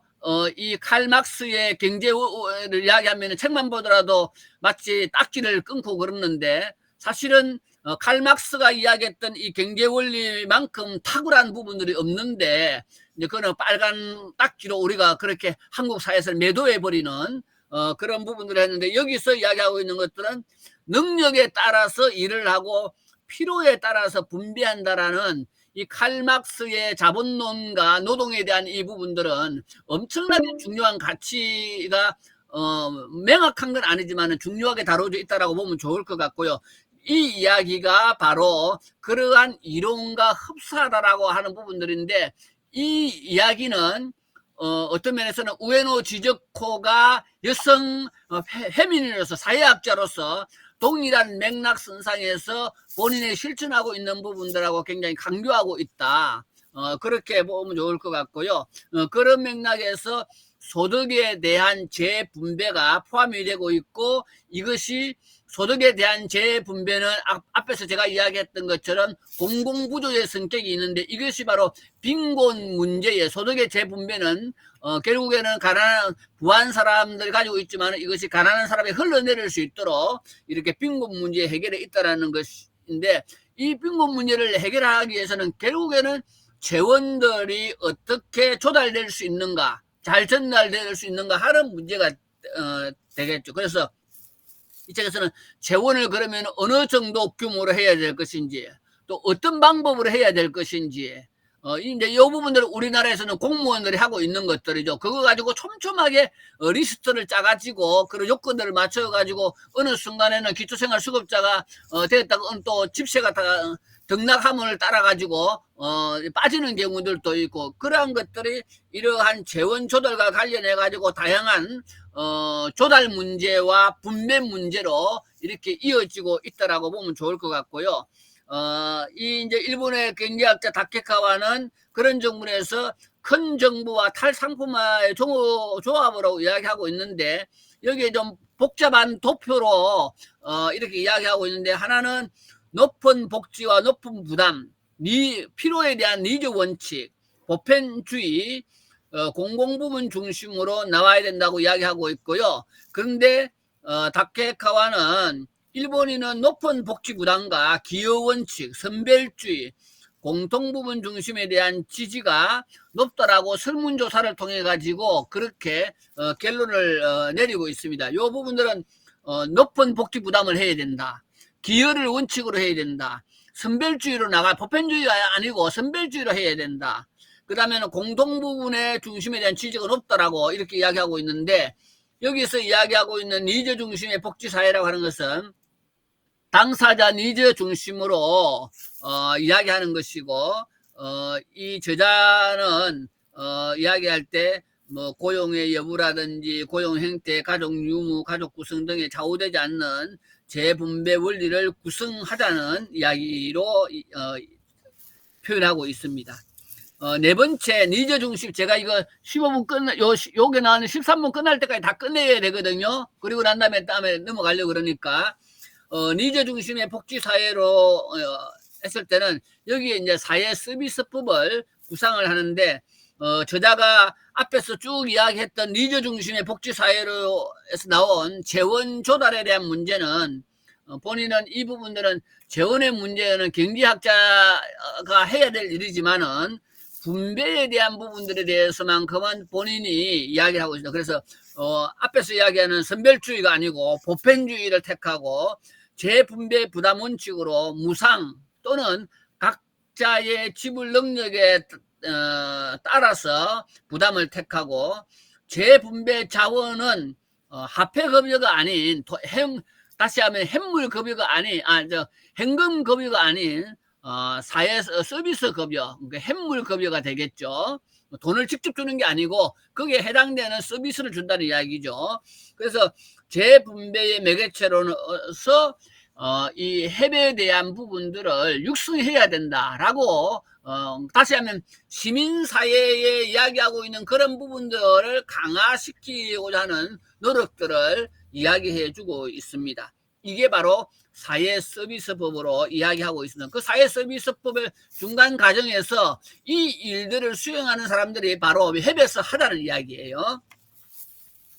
이 칼 막스의 경제를 이야기하면 책만 보더라도 마치 딱지를 끊고 그러는데, 사실은 칼 막스가 이야기했던 이 경제 원리만큼 탁월한 부분들이 없는데, 이제 그거는 빨간 딱지로 우리가 그렇게 한국 사회에서 매도해 버리는 그런 부분들을 했는데, 여기서 이야기하고 있는 것들은 능력에 따라서 일을 하고 필요에 따라서 분배한다라는 이 칼 막스의 자본론과 노동에 대한 이 부분들은 엄청나게 중요한 가치가 명확한 건 아니지만 중요하게 다뤄져 있다라고 보면 좋을 것 같고요. 이 이야기가 바로 그러한 이론과 흡사하다라고 하는 부분들인데, 이 이야기는 어떤 면에서는 우에노 지적호가 여성 페미니로서 사회학자로서 동일한 맥락선상에서 본인이 실천하고 있는 부분들하고 굉장히 강조하고 있다. 그렇게 보면 좋을 것 같고요. 그런 맥락에서 소득에 대한 재분배가 포함이 되고 있고, 이것이 소득에 대한 재분배는 앞에서 제가 이야기했던 것처럼 공공부조의 성격이 있는데, 이것이 바로 빈곤 문제의 소득의 재분배는 결국에는 가난한 부한 사람들이 가지고 있지만 이것이 가난한 사람이 흘러내릴 수 있도록 이렇게 빈곤 문제에 해결해 있다라는 것인데, 이 빈곤 문제를 해결하기 위해서는 결국에는 재원들이 어떻게 조달될 수 있는가, 잘 전달될 수 있는가 하는 문제가 되겠죠. 그래서 이 책에서는 재원을 그러면 어느 정도 규모로 해야 될 것인지, 또 어떤 방법으로 해야 될 것인지, 이제 이 부분들은 우리나라에서는 공무원들이 하고 있는 것들이죠. 그거 가지고 촘촘하게 리스트를 짜가지고 그런 요건들을 맞춰가지고 어느 순간에는 기초생활수급자가 됐다가 또 집세가 등락함을 따라가지고 빠지는 경우들도 있고, 그러한 것들이 이러한 재원 조달과 관련해가지고 다양한 조달 문제와 분배 문제로 이렇게 이어지고 있다라고 보면 좋을 것 같고요. 이 이제 일본의 경제학자 다케카와는 그런 정부에서 큰 정부와 탈상품화의 조합으로 이야기하고 있는데, 여기에 좀 복잡한 도표로 이렇게 이야기하고 있는데, 하나는 높은 복지와 높은 부담, 필요에 대한 니즈 원칙, 보편주의, 공공부문 중심으로 나와야 된다고 이야기하고 있고요. 그런데 다케카와는 일본인은 높은 복지 부담과 기여 원칙, 선별주의, 공통부분 중심에 대한 지지가 높더라고 설문조사를 통해 가지고 그렇게 결론을 내리고 있습니다. 이 부분들은 높은 복지 부담을 해야 된다. 기여를 원칙으로 해야 된다. 선별주의로 나가, 보편주의가 아니고 선별주의로 해야 된다. 그 다음에는 공통부분의 중심에 대한 지지가 높더라고 이렇게 이야기하고 있는데, 여기서 이야기하고 있는 니즈 중심의 복지사회라고 하는 것은 당사자 니즈 중심으로 이야기하는 것이고, 이 저자는 이야기할 때 뭐 고용의 여부라든지 고용 형태, 가족 유무, 가족 구성 등에 좌우되지 않는 재분배 원리를 구성하자는 이야기로 표현하고 있습니다. 네 번째, 니즈 중심. 제가 이거 15분 요게 나오는 13분 끝날 때까지 다 끝내야 되거든요. 그리고 난 다음에 넘어가려고 그러니까, 니즈 중심의 복지사회로 했을 때는 여기에 이제 사회 서비스법을 구상을 하는데, 저자가 앞에서 쭉 이야기했던 니즈 중심의 복지사회로 해서 나온 재원 조달에 대한 문제는, 본인은 이 부분들은 재원의 문제는 경제학자가 해야 될 일이지만은 분배에 대한 부분들에 대해서만큼은 본인이 이야기를 하고 있습니다. 그래서 앞에서 이야기하는 선별주의가 아니고 보편주의를 택하고 재분배 부담 원칙으로 무상 또는 각자의 지불 능력에 따라서 부담을 택하고, 재분배 자원은 화폐급여가 아닌, 다시 하면 현물급여가 아닌, 현금급여가 아닌 사회 서비스 급여, 그러니까 현물급여가 되겠죠. 돈을 직접 주는 게 아니고 거기에 해당되는 서비스를 준다는 이야기죠. 그래서 재분배의 매개체로서 이 해배에 대한 부분들을 육성해야 된다라고, 다시 하면 시민사회에 이야기하고 있는 그런 부분들을 강화시키고자 하는 노력들을 이야기해주고 있습니다. 이게 바로 사회서비스법으로 이야기하고 있습니다. 그 사회서비스법의 중간 과정에서 이 일들을 수행하는 사람들이 바로 협의해서 하라는 이야기예요.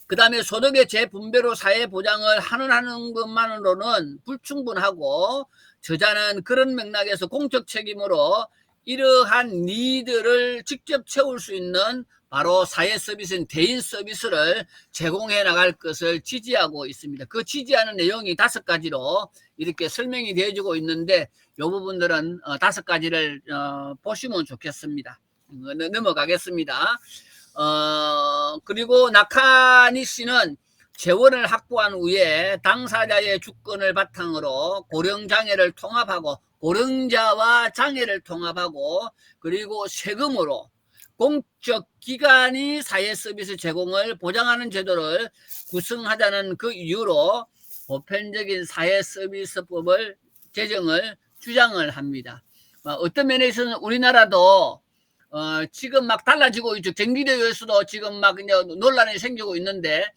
그 다음에 소득의 재분배로 사회보장을 하는 것만으로는 불충분하고, 저자는 그런 맥락에서 공적 책임으로 이러한 니드를 직접 채울 수 있는 바로 사회 서비스인 대인 서비스를 제공해 나갈 것을 지지하고 있습니다. 그 지지하는 내용이 5가지로 이렇게 설명이 되어지고 있는데, 이 부분들은 5가지를 보시면 좋겠습니다. 넘어가겠습니다. 그리고 나카니 씨는 재원을 확보한 후에 당사자의 주권을 바탕으로 고령장애를 통합하고, 고령자와 장애를 통합하고, 그리고 세금으로 공적 기관이 사회 서비스 제공을 보장하는 제도를 구성하자는 그 이유로 보편적인 사회 서비스법을 제정을 주장을 합니다. 어떤 면에서는 우리나라도 지금 막 달라지고 있죠. 경기도에서도 지금 막 이제 논란이 생기고 있는데,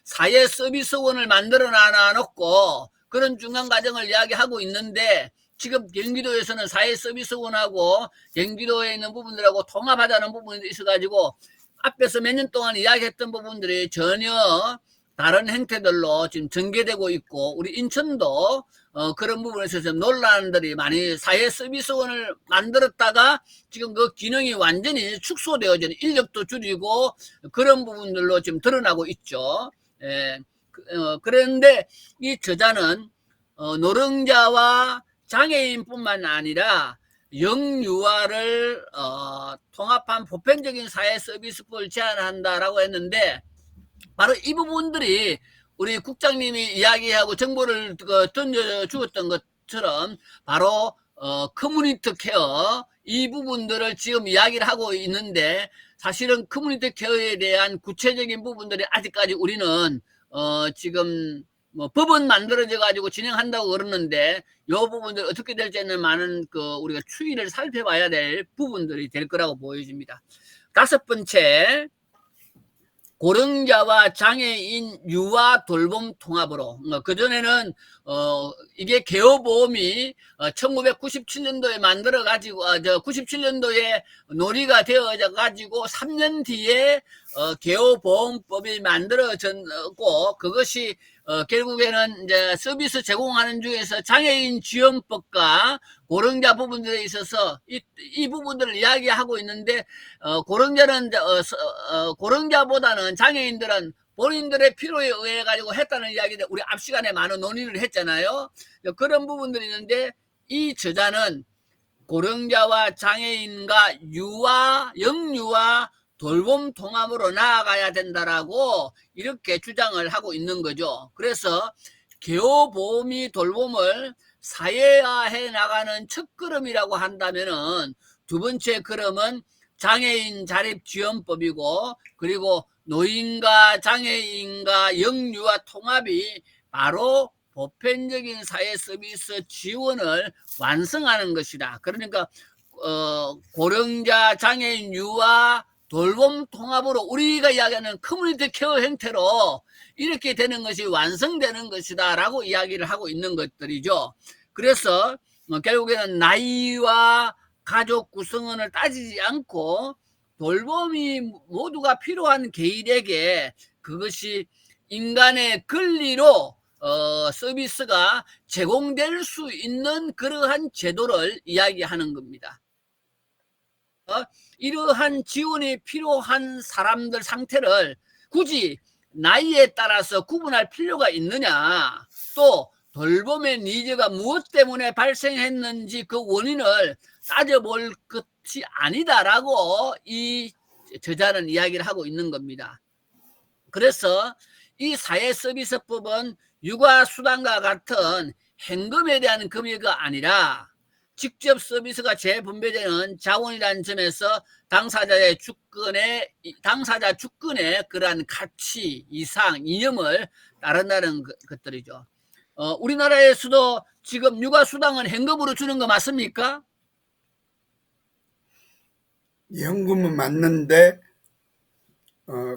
사회 서비스원을 만들어 놔놓고 그런 중간 과정을 이야기하고 있는데, 지금 경기도에서는 사회 서비스원하고 경기도에 있는 부분들하고 통합하자는 부분이 있어가지고 앞에서 몇 년 동안 이야기했던 부분들이 전혀 다른 형태들로 지금 전개되고 있고, 우리 인천도 그런 부분에서 좀 논란들이 많이, 사회 서비스원을 만들었다가 지금 그 기능이 완전히 축소되어지는, 인력도 줄이고 그런 부분들로 지금 드러나고 있죠. 그런데 이 저자는 노령자와 장애인뿐만 아니라 영유아를 통합한 보편적인 사회 서비스법을 제안한다라고 했는데, 바로 이 부분들이 우리 국장님이 이야기하고 정보를 던져주었던 것처럼 바로 커뮤니티 케어, 이 부분들을 지금 이야기를 하고 있는데, 사실은 커뮤니티 케어에 대한 구체적인 부분들이 아직까지 우리는 지금 뭐 법은 만들어져 가지고 진행한다고 그러는데, 요 부분들 어떻게 될지는 많은 우리가 추이를 살펴봐야 될 부분들이 될 거라고 보여집니다. 5번째, 고령자와 장애인 유아 돌봄 통합으로. 그전에는 이게 개요보험이 1997년도에 만들어 가지고 97년도에 논의가 되어져 가지고 3년 뒤에 개요보험법이 만들어졌고, 그것이 결국에는 이제 서비스 제공하는 중에서 장애인 지원법과 고령자 부분들에 있어서 이 부분들을 이야기하고 있는데, 고령자는 고령자보다는 장애인들은 본인들의 필요에 의해 가지고 했다는 이야기를 우리 앞 시간에 많은 논의를 했잖아요. 그런 부분들이 있는데, 이 저자는 고령자와 장애인과 영유아 돌봄 통합으로 나아가야 된다라고 이렇게 주장을 하고 있는 거죠. 그래서 개호보험이 돌봄을 사회화해 나가는 첫걸음이라고 한다면은, 두 번째 걸음은 장애인 자립지원법이고, 그리고 노인과 장애인과 영유아 통합이 바로 보편적인 사회 서비스 지원을 완성하는 것이다. 그러니까 고령자, 장애인, 유아 돌봄 통합으로 우리가 이야기하는 커뮤니티 케어 형태로 이렇게 되는 것이 완성되는 것이다 라고 이야기를 하고 있는 것들이죠. 그래서 결국에는 나이와 가족 구성원을 따지지 않고 돌봄이 모두가 필요한 개인에게 그것이 인간의 권리로 서비스가 제공될 수 있는 그러한 제도를 이야기하는 겁니다. 이러한 지원이 필요한 사람들 상태를 굳이 나이에 따라서 구분할 필요가 있느냐, 또 돌봄의 니즈가 무엇 때문에 발생했는지 그 원인을 따져볼 것이 아니다라고 이 저자는 이야기를 하고 있는 겁니다. 그래서 이 사회서비스법은 육아수당과 같은 현금에 대한 금액이 아니라 직접 서비스가 재분배되는 자원이라는 점에서 당사자 주권의 그러한 가치, 이상, 이념을 따른다는 것들이죠. 우리나라에서도 지금 육아수당은 현금으로 주는 거 맞습니까? 현금은 맞는데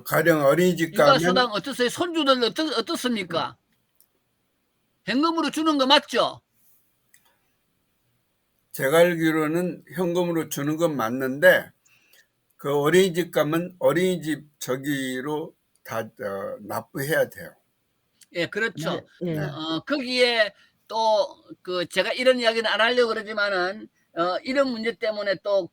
가령 어린이집 가면 육아수당 어떠세요? 손주들 어떻습니까? 현금으로 주는 거 맞죠? 제가 알기로는 현금으로 주는 건 맞는데, 그 어린이집 가면 어린이집 저기로 다 납부해야 돼요. 예, 그렇죠. 예. 거기에 또 제가 이런 이야기는 안 하려고 그러지만은 이런 문제 때문에 또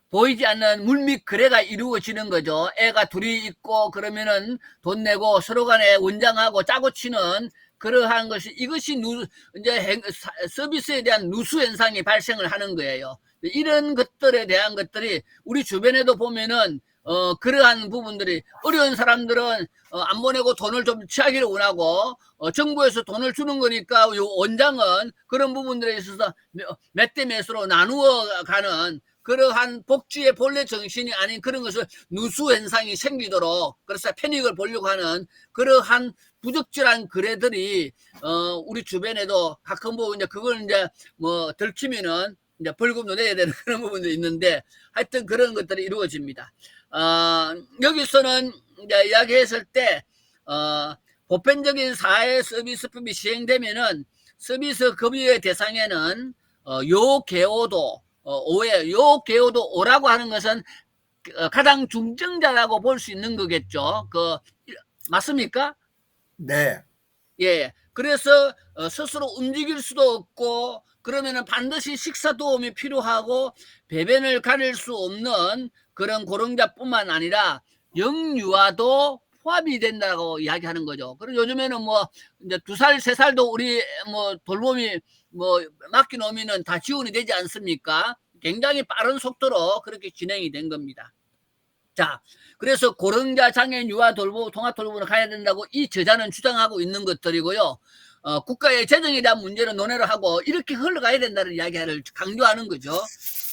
보이지 않는 물밑 거래가 이루어지는 거죠. 애가 둘이 있고 그러면은 돈 내고 서로 간에 원장하고 짜고 치는 그러한 것이, 이것이 이제 서비스에 대한 누수 현상이 발생을 하는 거예요. 이런 것들에 대한 것들이 우리 주변에도 보면은 그러한 부분들이, 어려운 사람들은 안 보내고 돈을 좀 취하기를 원하고 정부에서 돈을 주는 거니까 요 원장은 그런 부분들에 있어서 몇 대 몇으로 나누어 가는 그러한 복지의 본래 정신이 아닌 그런 것을 누수 현상이 생기도록, 그래서 패닉을 보려고 하는 그러한 부적절한 거래들이 우리 주변에도 가끔 보고, 이제 그걸 이제 뭐 들키면은 이제 벌금도 내야 되는 그런 부분도 있는데, 하여튼 그런 것들이 이루어집니다. 여기서는 이제 이야기했을 때 보편적인 사회 서비스법이 시행되면은 서비스 급여의 대상에는 요개호도 요개호도 오라고 하는 것은 가장 중증자라고 볼 수 있는 거겠죠. 맞습니까? 네. 예. 그래서 스스로 움직일 수도 없고, 그러면은 반드시 식사 도움이 필요하고 배변을 가릴 수 없는 그런 고령자뿐만 아니라 영유아도 포함이 된다고 이야기하는 거죠. 그리고 요즘에는 뭐 이제 2살, 3살도 우리 뭐 돌봄이 뭐 맡겨놓으면은 다 지원이 되지 않습니까? 굉장히 빠른 속도로 그렇게 진행이 된 겁니다. 자, 그래서 고령자, 장애인, 유아 돌봄, 통합 돌봄으로 가야 된다고 이 저자는 주장하고 있는 것들이고요. 국가의 재정에 대한 문제는 논의를 하고 이렇게 흘러가야 된다는 이야기를 강조하는 거죠.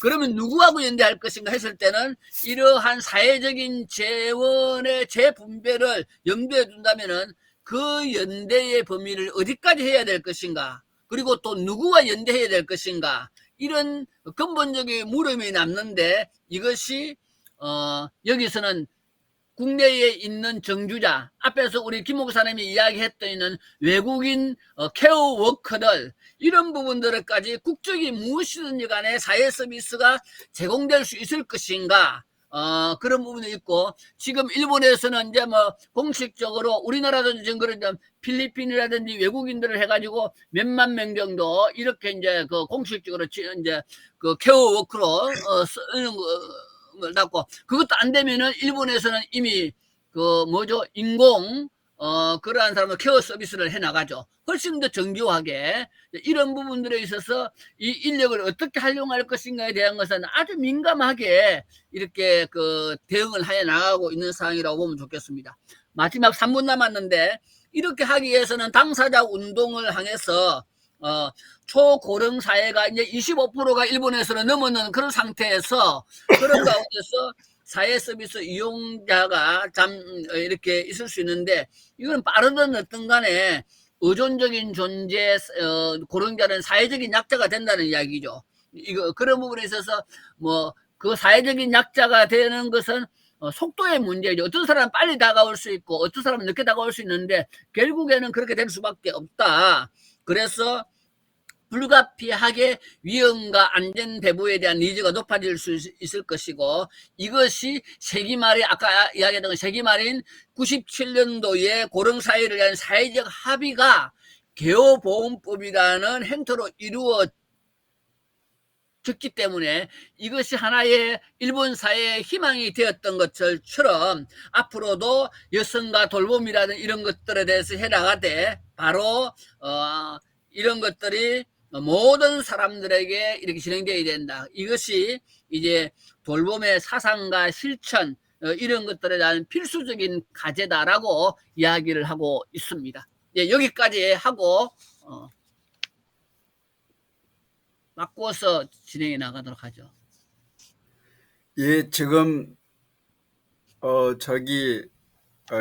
그러면 누구하고 연대할 것인가 했을 때는 이러한 사회적인 재원의 재분배를 염두에 둔다면은 그 연대의 범위를 어디까지 해야 될 것인가, 그리고 또 누구와 연대해야 될 것인가, 이런 근본적인 물음이 남는데, 이것이 여기서는 국내에 있는 정주자, 앞에서 우리 김 목사님이 이야기했던 있는 외국인 케어 워커들, 이런 부분들까지 국적이 무엇이든지 간에 사회 서비스가 제공될 수 있을 것인가, 그런 부분이 있고, 지금 일본에서는 이제 뭐 공식적으로 우리나라도 지금 그런 필리핀이라든지 외국인들을 해가지고 몇만 명 정도 이렇게 이제 그 공식적으로 이제 그 케어 워크로 쓰는 걸 낳고, 그것도 안 되면은 일본에서는 이미 그 뭐죠, 인공 그러한 사람을 케어 서비스를 해 나가죠. 훨씬 더 정교하게. 이런 부분들에 있어서 이 인력을 어떻게 활용할 것인가에 대한 것은 아주 민감하게 이렇게 그 대응을 해 나가고 있는 상황이라고 보면 좋겠습니다. 마지막 3분 남았는데, 이렇게 하기 위해서는 당사자 운동을 향해서 초고령 사회가 이제 25%가 일본에서는 넘어는 그런 상태에서, 그런 가운데서 사회 서비스 이용자가 이렇게 있을 수 있는데, 이건 빠르든 어떤 간에 의존적인 존재, 고령자는 사회적인 약자가 된다는 이야기죠. 그런 부분에 있어서 그 사회적인 약자가 되는 것은 속도의 문제죠. 어떤 사람은 빨리 다가올 수 있고 어떤 사람은 늦게 다가올 수 있는데, 결국에는 그렇게 될 수밖에 없다. 그래서 불가피하게 위험과 안전 배부에 대한 니즈가 높아질 수 있을 것이고, 이것이 세기말에 아까 이야기했던 세기말인 97년도에 고령사회를 위한 사회적 합의가 개호보험법이라는 행태로 이루어졌기 때문에, 이것이 하나의 일본 사회의 희망이 되었던 것처럼 앞으로도 여성과 돌봄이라든 이런 것들에 대해서 해나가되, 바로 이런 것들이 모든 사람들에게 이렇게 진행되어야 된다. 이것이 이제 돌봄의 사상과 실천, 이런 것들에 대한 필수적인 과제다라고 이야기를 하고 있습니다. 예, 여기까지 하고 바꿔서 진행해 나가도록 하죠. 예, 지금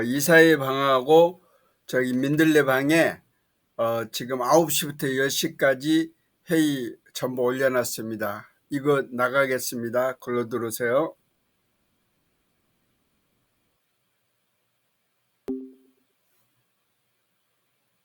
이사회 방하고 저기 민들레 방에 지금 9시부터 10시까지 회의 전부 올려놨습니다. 이거 나가겠습니다. 걸러 들어오세요.